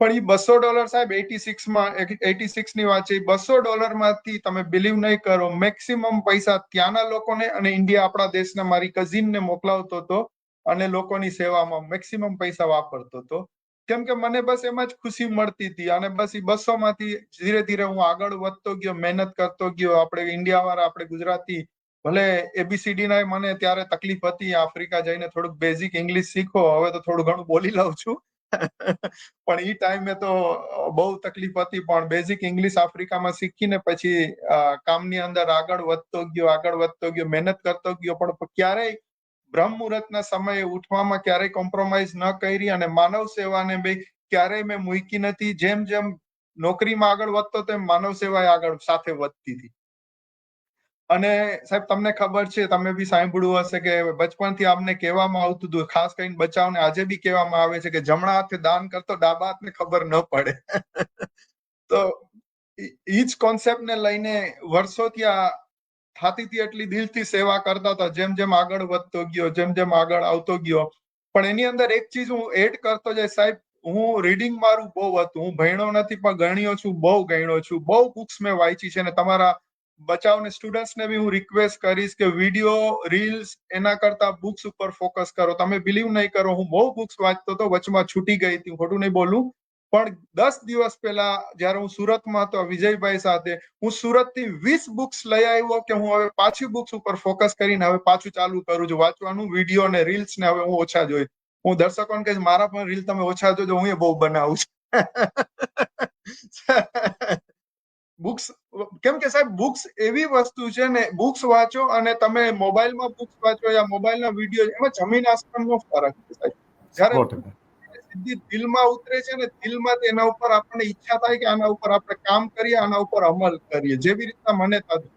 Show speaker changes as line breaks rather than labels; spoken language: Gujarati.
પણ એ $200 સાહેબ 86 ની વાત છે. $200 માંથી તમે બિલીવ નહીં કરો, મેક્સિમમ પૈસા ત્યાંના લોકોને અને ઇન્ડિયા આપણા દેશના મારી કઝિનને મોકલાવતો હતો અને લોકોની સેવામાં મેક્સિમમ પૈસા વાપરતો હતો. કેમ કે મને બસ એમાં જ ખુશી મળતી હતી અને બસ એ 200 માંથી ધીરે ધીરે હું આગળ વધતો ગયો, મહેનત કરતો ગયો. આપણે ઇન્ડિયા વાળા, આપણે ગુજરાતી, ભલે ABCD ના મને ત્યારે તકલીફ હતી, આફ્રિકા જઈને થોડુંક બેઝિક ઇંગ્લિશ શીખો, હવે તો થોડું ઘણું બોલી લઉં છું. પણ એ ટાઈમે તો બહુ તકલીફ હતી, પણ બેઝિક ઇંગ્લિશ આફ્રિકામાં શીખીને પછી કામની અંદર આગળ વધતો ગયો, મહેનત કરતો ગયો. પણ ક્યારેય બ્રહ્મ મુહૂર્તના સમયે ઉઠવામાં ક્યારેય કોમ્પ્રોમાઇઝ ન કરી અને માનવ સેવાને બે ક્યારેય મેં મૂકી નથી. જેમ જેમ નોકરીમાં આગળ વધતો તેમ માનવ સેવા આગળ સાથે વધતી હતી. અને સાહેબ તમને ખબર છે, તમે બી સાંભળ્યું હશે કે બચપનથી અમને કહેવામાં આવતું હતું, ખાસ કરીને બચાવને આજે બી કહેવામાં આવે છે કે જમણા હાથે દાન કરતો ડાબા હાથને ખબર ન પડે. તો ઈ જ કોન્સેપ્ટને લઈને વર્ષોથી આ થતી હતી, એટલી દિલથી સેવા કરતા હતા. જેમ જેમ આગળ વધતો ગયો, જેમ જેમ આગળ આવતો ગયો. પણ એની અંદર એક ચીજ હું એડ કરતો જાય સાહેબ, હું રીડિંગ મારું બહુ હતું. હું ભણ્યો નથી પણ ગણ્યો છું, બહુ ગણ્યો છું. બહુ બુક્સ મેં વાંચી છે. અને તમારા બચાવને સ્ટુડન્ટ્સને બી હું રિક્વેસ્ટ કરીશ કે વિડીયો, રીલ્સ એના કરતા બુક્સ ઉપર ફોકસ કરો. તમે બિલીવ નહીં કરો, હું બહુ બુક્સ વાંચતો હતો, વચમાં છૂટી ગઈ હતી, ખોટું નહીં બોલું. પણ 10 દિવસ પહેલા જયારે હું સુરતમાં હતો વિજયભાઈ સાથે, હું સુરતથી 20 બુક્સ લઈ આવ્યો કે હું હવે પાછી બુક્સ ઉપર ફોકસ કરીને હવે પાછું ચાલુ કરું છું વાંચવાનું. વિડીયો અને રીલ્સ ને હવે હું ઓછા જોઈ. હું દર્શકોને કહીશ મારા પણ રીલ તમે ઓછા જોજો, હું એ બહુ બનાવું છું. બુક્સ, કેમ કે સાહેબ બુક્સ એવી વસ્તુ છે ને, બુક્સ વાંચો અને તમે મોબાઈલમાં બુક્સ વાંચો યા મોબાઈલના વિડીયો, એમાં જમીન આસમાનનો ફરક છે સાહેબ. જયારે સીધી દિલમાં ઉતરે છે ને, દિલમાં એના ઉપર આપણને ઈચ્છા થાય કે આના ઉપર આપણે કામ કરીએ, આના ઉપર અમલ કરીએ. જેવી રીતના મને થતું